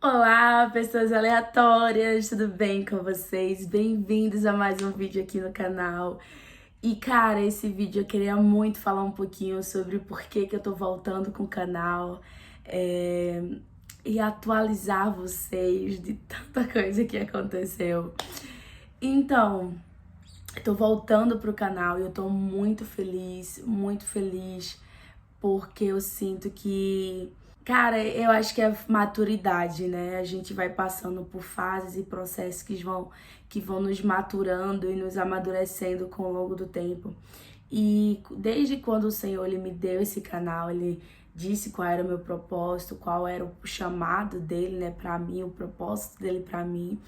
Olá, pessoas aleatórias, tudo bem com vocês? Bem-vindos a mais um vídeo aqui no canal. E cara, esse vídeo eu queria muito falar um pouquinho sobre o porquê que eu tô voltando com o canal é, e atualizar vocês de tanta coisa que aconteceu. Então, eu tô voltando pro canal e eu tô muito feliz, porque eu sinto que, cara, eu acho que é maturidade, né? A gente vai passando por fases e processos que vão nos maturando e nos amadurecendo com o longo do tempo. E desde quando o Senhor ele me deu esse canal, ele disse qual era o meu propósito, qual era o chamado dele, né, para mim, o propósito dele para mim.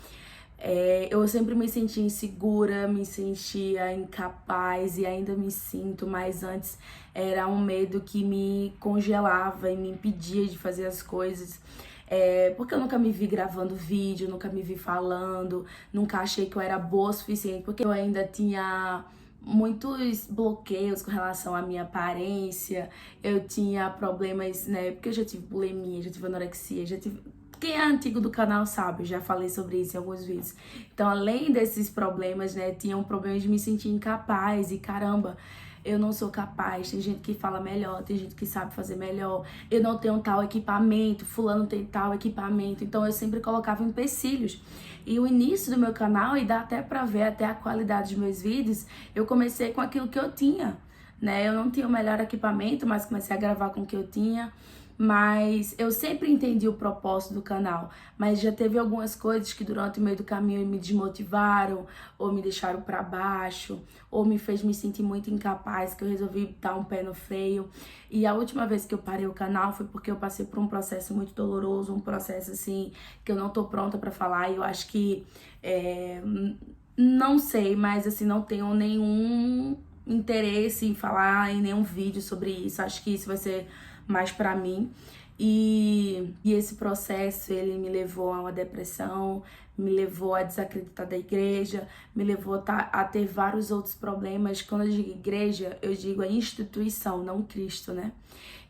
Eu sempre me sentia insegura, me sentia incapaz e ainda me sinto, mas antes era um medo que me congelava e me impedia de fazer as coisas. Porque eu nunca me vi gravando vídeo, nunca me vi falando, nunca achei que eu era boa o suficiente, porque eu ainda tinha muitos bloqueios com relação à minha aparência, eu tinha problemas, né? Porque eu já tive bulimia, já tive anorexia, já tive. Quem é antigo do canal sabe, eu já falei sobre isso em alguns vídeos. Então, além desses problemas, né, tinha um problema de me sentir incapaz e caramba, eu não sou capaz. Tem gente que fala melhor, tem gente que sabe fazer melhor. Eu não tenho tal equipamento, fulano tem tal equipamento. Então, eu sempre colocava empecilhos. E o início do meu canal, e dá até pra ver até a qualidade dos meus vídeos, eu comecei com aquilo que eu tinha, né? Eu não tinha o melhor equipamento, mas comecei a gravar com o que eu tinha. Mas eu sempre entendi o propósito do canal, mas já teve algumas coisas que durante o meio do caminho me desmotivaram, ou me deixaram para baixo, ou me fez me sentir muito incapaz, que eu resolvi dar um pé no freio. E a última vez que eu parei o canal foi porque eu passei por um processo muito doloroso, um processo assim que eu não tô pronta para falar, e eu acho que não sei, mas assim não tenho nenhum interesse em falar em nenhum vídeo sobre isso. Acho que isso vai ser mais pra mim. E esse processo, ele me levou a uma depressão, me levou a desacreditar da igreja, me levou a ter vários outros problemas. Quando eu digo igreja, eu digo a instituição, não Cristo, né?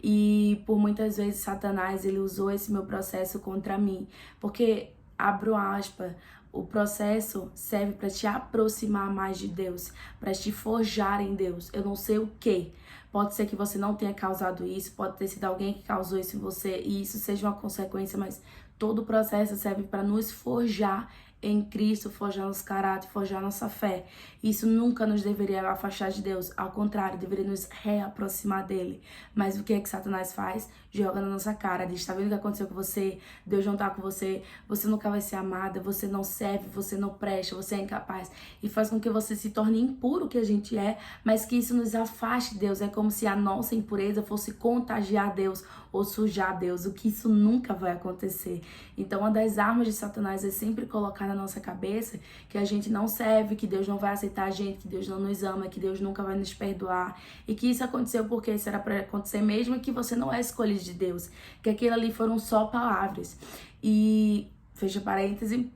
E por muitas vezes Satanás, ele usou esse meu processo contra mim. Porque, abro aspas, o processo serve para te aproximar mais de Deus, para te forjar em Deus. Eu não sei o que. Pode ser que você não tenha causado isso, pode ter sido alguém que causou isso em você e isso seja uma consequência, mas todo o processo serve para nos forjar em Cristo, forjar nosso caráter, forjar nossa fé. Isso nunca nos deveria afastar de Deus, ao contrário, deveria nos reaproximar dele. Mas o que é que Satanás faz? Joga na nossa cara, diz, tá vendo o que aconteceu com você? Deus não tá com você, você nunca vai ser amada, você não serve, você não presta, você é incapaz. E faz com que você se torne impuro, que a gente é, mas que isso nos afaste de Deus. É como se a nossa impureza fosse contagiar Deus ou sujar Deus, o que isso nunca vai acontecer. Então, uma das armas de Satanás é sempre colocar na nossa cabeça que a gente não serve, que Deus não vai aceitar a gente, que Deus não nos ama, que Deus nunca vai nos perdoar, e que isso aconteceu porque isso era para acontecer mesmo, e que você não é escolhido de Deus, que aquilo ali foram só palavras. E, fecha parêntese,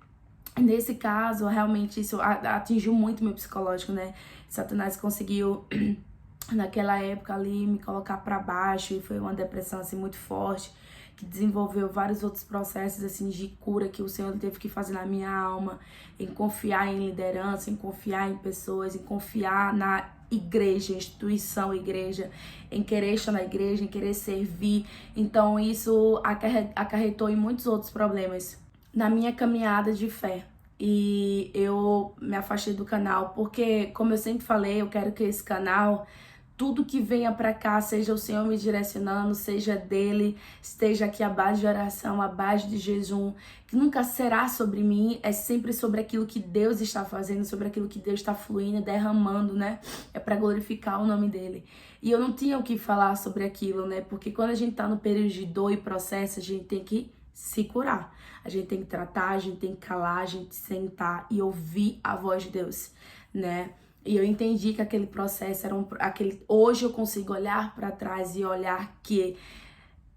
nesse caso, realmente isso atingiu muito meu psicológico, né? Satanás conseguiu naquela época ali me colocar para baixo, e foi uma depressão assim muito forte, que desenvolveu vários outros processos assim de cura que o Senhor teve que fazer na minha alma, em confiar em liderança, em confiar em pessoas, em confiar na igreja, instituição igreja, em querer estar na igreja, em querer servir. Então isso acarretou em muitos outros problemas na minha caminhada de fé. E eu me afastei do canal porque, como eu sempre falei, eu quero que esse canal, tudo que venha pra cá, seja o Senhor me direcionando, seja dele, esteja aqui à base de oração, à base de jejum, que nunca será sobre mim, é sempre sobre aquilo que Deus está fazendo, sobre aquilo que Deus está fluindo, derramando, né? É pra glorificar o nome dele. E eu não tinha o que falar sobre aquilo, né? Porque quando a gente tá no período de dor e processo, a gente tem que se curar. A gente tem que tratar, a gente tem que calar, a gente sentar e ouvir a voz de Deus, né? E eu entendi que aquele processo era aquele. Hoje eu consigo olhar para trás e olhar que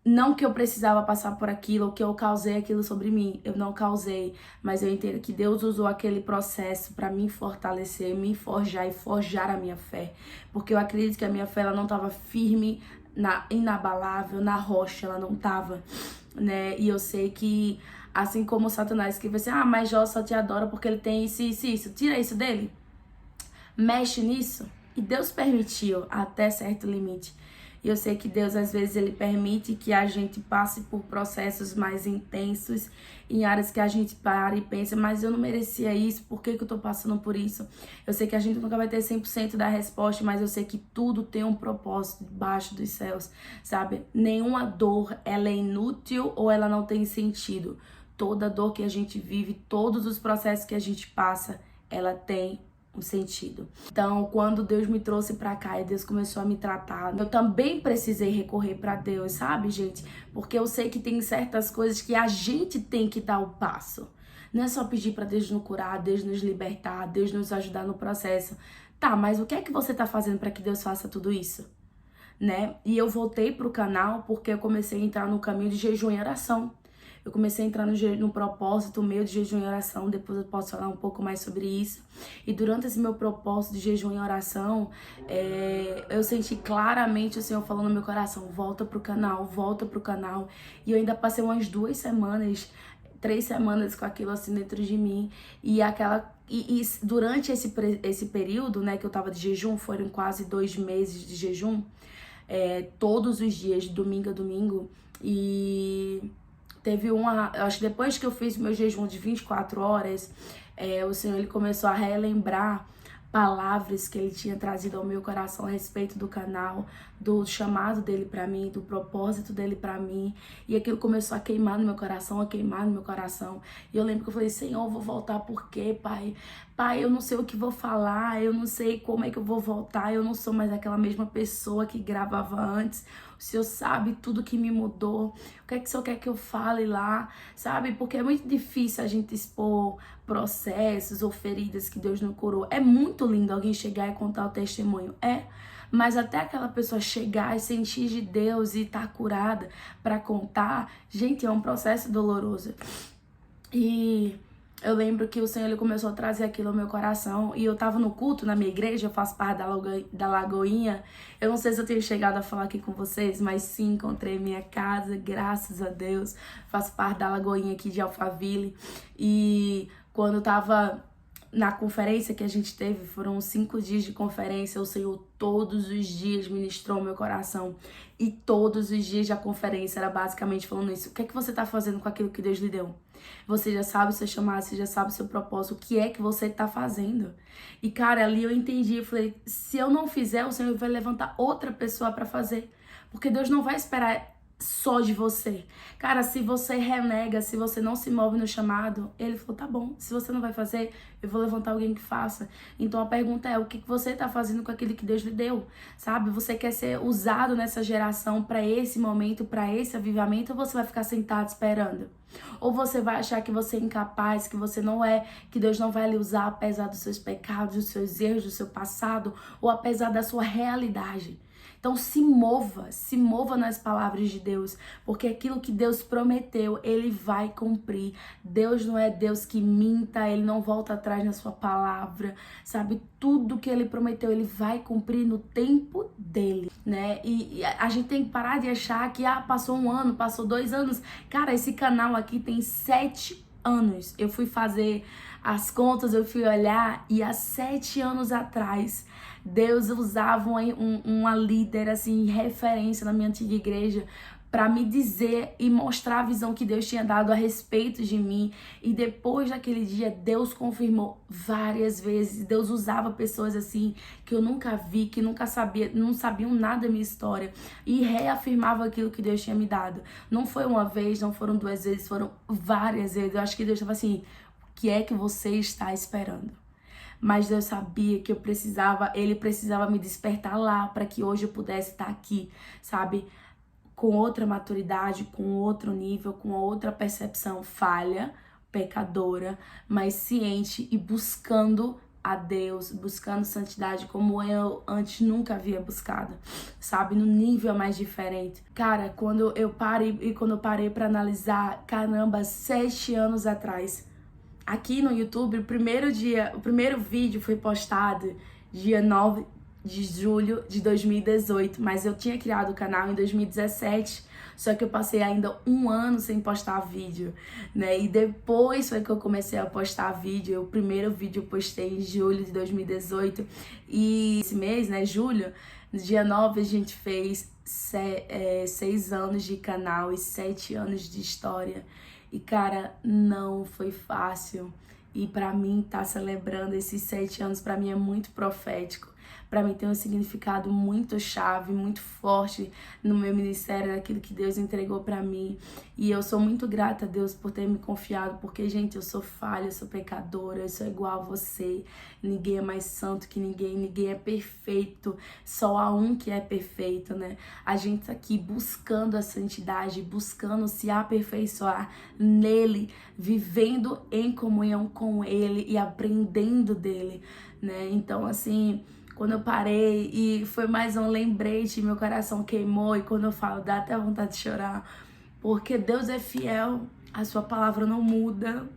não que eu precisava passar por aquilo, ou que eu causei aquilo sobre mim. Eu não causei, mas eu entendo que Deus usou aquele processo para me fortalecer, me forjar e forjar a minha fé. Porque eu acredito que a minha fé ela não estava firme, inabalável, na rocha, ela não estava, né? E eu sei que Assim como o Satanás que vai assim, mas Jó só te adora porque ele tem isso, isso, isso. Tira isso dele. Mexe nisso. E Deus permitiu até certo limite. E eu sei que Deus, às vezes, ele permite que a gente passe por processos mais intensos, em áreas que a gente para e pensa, mas eu não merecia isso, por que eu tô passando por isso? Eu sei que a gente nunca vai ter 100% da resposta, mas eu sei que tudo tem um propósito debaixo dos céus, sabe? Nenhuma dor, ela é inútil ou ela não tem sentido. Toda dor que a gente vive, todos os processos que a gente passa, ela tem um sentido. Então, quando Deus me trouxe pra cá e Deus começou a me tratar, eu também precisei recorrer pra Deus, sabe, gente? Porque eu sei que tem certas coisas que a gente tem que dar o passo. Não é só pedir pra Deus nos curar, Deus nos libertar, Deus nos ajudar no processo. Tá, mas o que é que você tá fazendo pra que Deus faça tudo isso? Né? E eu voltei pro canal porque eu comecei a entrar no caminho de jejum e oração. Eu comecei a entrar no propósito meu de jejum e oração, depois eu posso falar um pouco mais sobre isso. E durante esse meu propósito de jejum e oração, eu senti claramente o Senhor falando no meu coração, volta pro canal, volta pro canal. E eu ainda passei umas 2 semanas, 3 semanas com aquilo assim dentro de mim. E durante esse período, né, que eu tava de jejum, foram quase 2 meses de jejum, todos os dias, de domingo a domingo. E teve eu acho que depois que eu fiz meu jejum de 24 horas, o Senhor ele começou a relembrar palavras que ele tinha trazido ao meu coração a respeito do canal, do chamado dele pra mim, do propósito dele pra mim. E aquilo começou a queimar no meu coração, a queimar no meu coração. E eu lembro que eu falei, Senhor, eu vou voltar por quê, Pai? Pai, eu não sei o que vou falar, eu não sei como é que eu vou voltar, eu não sou mais aquela mesma pessoa que gravava antes. O Senhor sabe tudo que me mudou. O que é que o Senhor quer que eu fale lá, sabe? Porque é muito difícil a gente expor processos ou feridas que Deus não curou. É muito lindo alguém chegar e contar o testemunho, mas até aquela pessoa chegar e sentir de Deus e estar curada para contar, gente, é um processo doloroso. E eu lembro que o Senhor ele começou a trazer aquilo ao meu coração. E eu tava no culto na minha igreja, eu faço parte da Lagoinha. Eu não sei se eu tenho chegado a falar aqui com vocês, mas sim, encontrei minha casa, graças a Deus. Faço parte da Lagoinha aqui de Alphaville. E quando eu tava na conferência que a gente teve, foram 5 dias de conferência, o Senhor todos os dias ministrou o meu coração. E todos os dias da conferência era basicamente falando isso. O que é que você tá fazendo com aquilo que Deus lhe deu? Você já sabe o seu chamado, você já sabe o seu propósito, o que é que você tá fazendo? E cara, ali eu entendi, eu falei, se eu não fizer, o Senhor vai levantar outra pessoa pra fazer. Porque Deus não vai esperar só de você. Cara, se você renega, se você não se move no chamado, ele falou, tá bom, se você não vai fazer, eu vou levantar alguém que faça. Então a pergunta é, o que você tá fazendo com aquilo que Deus lhe deu? Sabe? Você quer ser usado nessa geração para esse momento, para esse avivamento, ou você vai ficar sentado esperando? Ou você vai achar que você é incapaz, que você não é, que Deus não vai lhe usar apesar dos seus pecados, dos seus erros, do seu passado, ou apesar da sua realidade? Então se mova nas palavras de Deus, porque aquilo que Deus prometeu, ele vai cumprir. Deus não é Deus que minta, ele não volta atrás na sua palavra, sabe? Tudo que ele prometeu, ele vai cumprir no tempo dele, né? E a gente tem que parar de achar que, passou 1 ano, passou 2 anos. Cara, esse canal aqui tem 7 anos. Eu fui fazer as contas, eu fui olhar e há 7 anos atrás Deus usava uma líder assim, referência na minha antiga igreja para me dizer e mostrar a visão que Deus tinha dado a respeito de mim. E depois daquele dia, Deus confirmou várias vezes. Deus usava pessoas assim que eu nunca vi, que nunca não sabiam nada da minha história, e reafirmava aquilo que Deus tinha me dado. Não foi uma vez, não foram 2 vezes, foram várias vezes. Eu acho que Deus estava assim, o que é que você está esperando? Mas Deus sabia que ele precisava me despertar lá para que hoje eu pudesse estar aqui, sabe? Com outra maturidade, com outro nível, com outra percepção, falha, pecadora, mas ciente e buscando a Deus, buscando santidade como eu antes nunca havia buscado, sabe? No nível mais diferente. Cara, quando eu parei para analisar, caramba, 7 anos atrás, aqui no YouTube, o primeiro vídeo foi postado dia 9 de julho de 2018, mas eu tinha criado o canal em 2017, Só que eu passei ainda um ano sem postar vídeo, né? E depois foi que eu comecei a postar vídeo. O primeiro vídeo eu postei em julho de 2018. E esse mês, né, julho, no dia 9, a gente fez 6 anos de canal e 7 anos de história. E, cara, não foi fácil. E pra mim, tá celebrando esses 7 anos, pra mim é muito profético. Pra mim tem um significado muito chave, muito forte no meu ministério, naquilo que Deus entregou pra mim. E eu sou muito grata a Deus por ter me confiado, porque, gente, eu sou falha, eu sou pecadora, eu sou igual a você. Ninguém é mais santo que ninguém é perfeito. Só há um que é perfeito, né? A gente tá aqui buscando a santidade, buscando se aperfeiçoar nele, vivendo em comunhão com ele e aprendendo dele, né? Então, assim, quando eu parei e foi mais um lembrete, meu coração queimou, e quando eu falo, dá até vontade de chorar, porque Deus é fiel, a sua palavra não muda,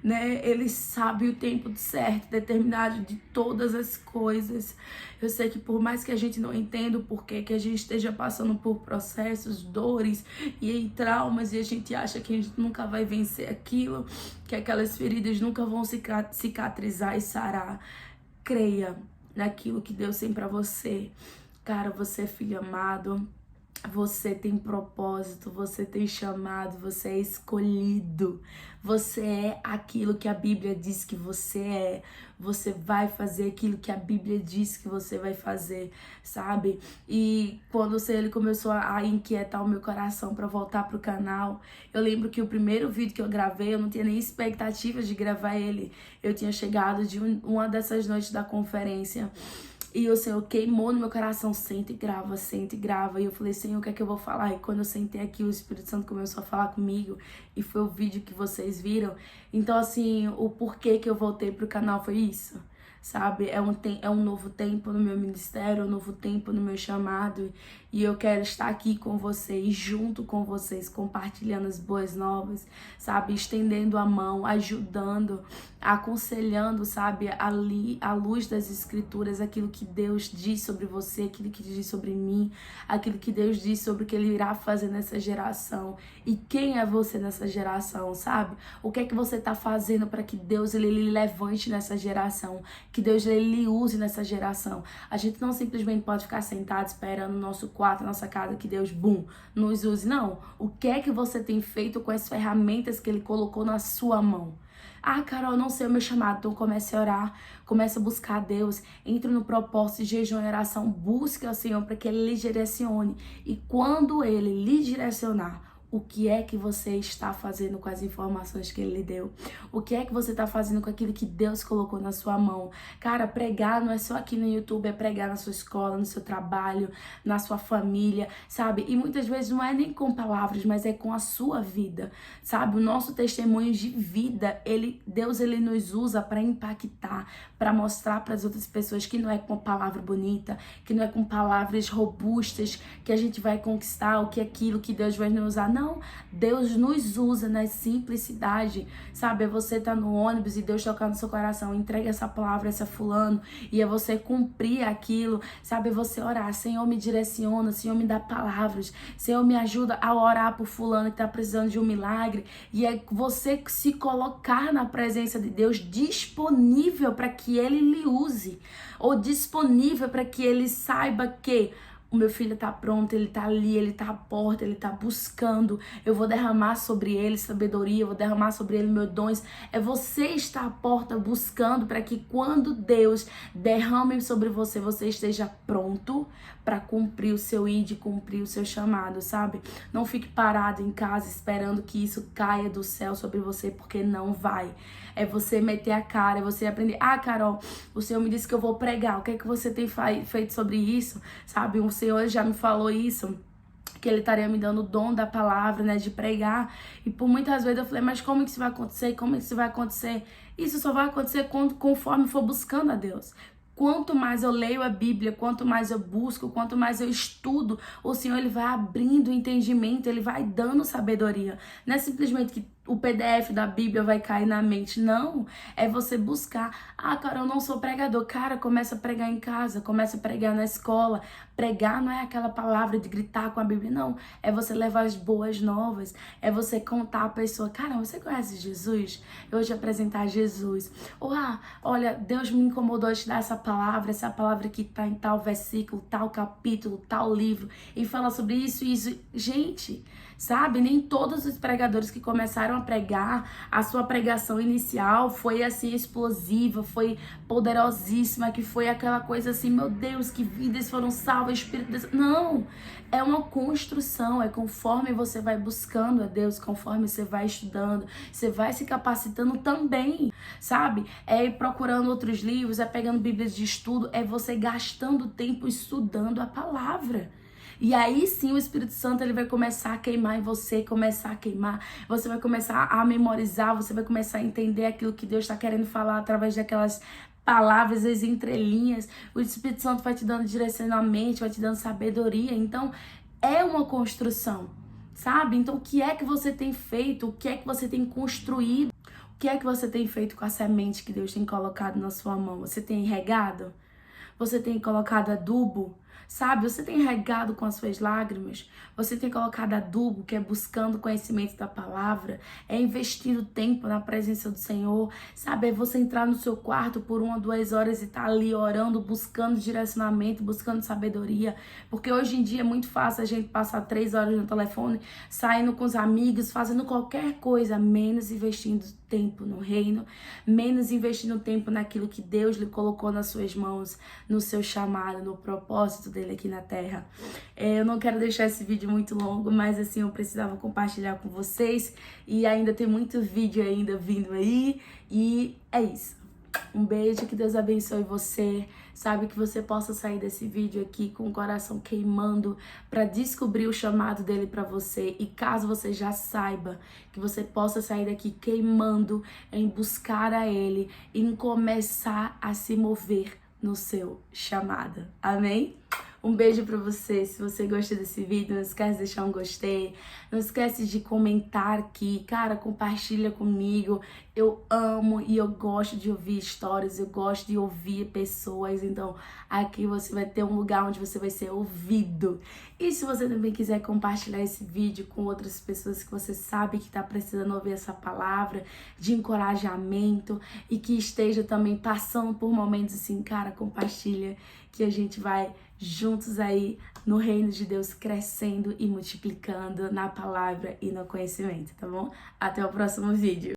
né? Ele sabe o tempo certo, determinado de todas as coisas. Eu sei que por mais que a gente não entenda o porquê que a gente esteja passando por processos, dores e traumas, e a gente acha que a gente nunca vai vencer aquilo, que aquelas feridas nunca vão cicatrizar e sarar, creia naquilo que Deus tem pra você. Cara, você é filho amado, você tem propósito, você tem chamado, você é escolhido. Você é aquilo que a Bíblia diz que você é. Você vai fazer aquilo que a Bíblia diz que você vai fazer, sabe? E quando ele começou a inquietar o meu coração para voltar pro canal, eu lembro que o primeiro vídeo que eu gravei, eu não tinha nem expectativa de gravar ele. Eu tinha chegado de uma dessas noites da conferência. E o Senhor queimou no meu coração, senta e grava, senta e grava. E eu falei, Senhor, o que é que eu vou falar? E quando eu sentei aqui, o Espírito Santo começou a falar comigo. E foi o vídeo que vocês viram. Então, assim, o porquê que eu voltei pro canal foi isso, sabe? É um novo tempo no meu ministério, um novo tempo no meu chamado. E eu quero estar aqui com vocês, junto com vocês, compartilhando as boas novas, sabe? Estendendo a mão, ajudando, aconselhando, sabe? Ali, à luz das escrituras, aquilo que Deus diz sobre você, aquilo que diz sobre mim, aquilo que Deus diz sobre o que Ele irá fazer nessa geração. E quem é você nessa geração, sabe? O que é que você tá fazendo para que Deus ele levante nessa geração, que Deus ele use nessa geração. A gente não simplesmente pode ficar sentado esperando o nosso quarto, nossa casa, que Deus, nos use. Não. O que é que você tem feito com as ferramentas que Ele colocou na sua mão? Ah, Carol, não sei o meu chamado. Então comece a orar, comece a buscar a Deus, entre no propósito de jejum e oração, busque ao Senhor para que Ele lhe direcione. E quando Ele lhe direcionar, o que é que você está fazendo com as informações que Ele lhe deu? O que é que você está fazendo com aquilo que Deus colocou na sua mão? Cara, pregar não é só aqui no YouTube, é pregar na sua escola, no seu trabalho, na sua família, sabe? E muitas vezes não é nem com palavras, mas é com a sua vida, sabe? O nosso testemunho de vida, Deus ele nos usa para impactar, para mostrar para as outras pessoas que não é com palavra bonita, que não é com palavras robustas que a gente vai conquistar o que é aquilo que Deus vai nos usar. Não, Deus nos usa na simplicidade, sabe? É você tá no ônibus e Deus tocar no seu coração, entrega essa palavra, essa fulano, e é você cumprir aquilo, sabe? É você orar, Senhor me direciona, Senhor me dá palavras, Senhor me ajuda a orar por fulano que tá precisando de um milagre, e é você se colocar na presença de Deus disponível para que Ele lhe use, ou disponível para que Ele saiba que o meu filho tá pronto, ele tá ali, ele tá à porta, ele tá buscando. Eu vou derramar sobre ele sabedoria, eu vou derramar sobre ele meus dons. É você estar à porta buscando para que quando Deus derrame sobre você, você esteja pronto para cumprir o seu ID, cumprir o seu chamado, sabe? Não fique parado em casa esperando que isso caia do céu sobre você, porque não vai. É você meter a cara, é você aprender. Ah, Carol, o Senhor me disse que eu vou pregar. O que é que você tem feito sobre isso? Sabe, o Senhor já me falou isso, que Ele estaria me dando o dom da palavra, né, de pregar. E por muitas vezes eu falei, mas como que isso vai acontecer? Como que isso vai acontecer? Isso só vai acontecer conforme for buscando a Deus. Quanto mais eu leio a Bíblia, quanto mais eu busco, quanto mais eu estudo, o Senhor ele vai abrindo o entendimento, Ele vai dando sabedoria. Não é simplesmente que o PDF da Bíblia vai cair na mente. Não, é você buscar. Ah, cara, eu não sou pregador. Cara, começa a pregar em casa, começa a pregar na escola. Pregar não é aquela palavra de gritar com a Bíblia, não. É você levar as boas novas, é você contar a pessoa, cara, você conhece Jesus? Eu vou te apresentar Jesus. Ou, olha, Deus me incomodou de te dar essa palavra que tá em tal versículo, tal capítulo, tal livro, e fala sobre isso e isso. Gente, sabe? Nem todos os pregadores que começaram a pregar, a sua pregação inicial foi assim explosiva, foi poderosíssima, que foi aquela coisa assim, meu Deus, que vidas foram salvas, Espírito Deus. Não! É uma construção, é conforme você vai buscando a Deus, conforme você vai estudando, você vai se capacitando também, sabe? É ir procurando outros livros, é pegando bíblias de estudo, é você gastando tempo estudando a palavra. E aí sim o Espírito Santo ele vai começar a queimar em você, começar a queimar. Você vai começar a memorizar, você vai começar a entender aquilo que Deus está querendo falar através daquelas palavras, as entrelinhas. O Espírito Santo vai te dando direcionamento, vai te dando sabedoria. Então é uma construção, sabe? Então o que é que você tem feito? O que é que você tem construído? O que é que você tem feito com a semente que Deus tem colocado na sua mão? Você tem regado? Você tem colocado adubo? Sabe, você tem regado com as suas lágrimas, você tem colocado adubo, que é buscando conhecimento da palavra, é investindo tempo na presença do Senhor, sabe, é você entrar no seu quarto por 1 ou 2 horas e estar ali orando, buscando direcionamento, buscando sabedoria, porque hoje em dia é muito fácil a gente passar 3 horas no telefone, saindo com os amigos, fazendo qualquer coisa, menos investindo tempo no reino, menos investindo tempo naquilo que Deus lhe colocou nas suas mãos, no seu chamado, no propósito dele aqui na terra. Eu não quero deixar esse vídeo muito longo, mas assim, eu precisava compartilhar com vocês e ainda tem muito vídeo ainda vindo aí e é isso. Um beijo, que Deus abençoe você, sabe, que você possa sair desse vídeo aqui com o coração queimando para descobrir o chamado dele para você, e caso você já saiba, que você possa sair daqui queimando em buscar a ele, em começar a se mover no seu chamado. Amém? Um beijo pra você. Se você gostou desse vídeo, não esquece de deixar um gostei. Não esquece de comentar aqui. Cara, compartilha comigo. Eu amo e eu gosto de ouvir histórias. Eu gosto de ouvir pessoas. Então, aqui você vai ter um lugar onde você vai ser ouvido. E se você também quiser compartilhar esse vídeo com outras pessoas que você sabe que tá precisando ouvir essa palavra de encorajamento e que esteja também passando por momentos assim, cara, compartilha, que a gente vai juntos aí no reino de Deus, crescendo e multiplicando na palavra e no conhecimento, tá bom? Até o próximo vídeo.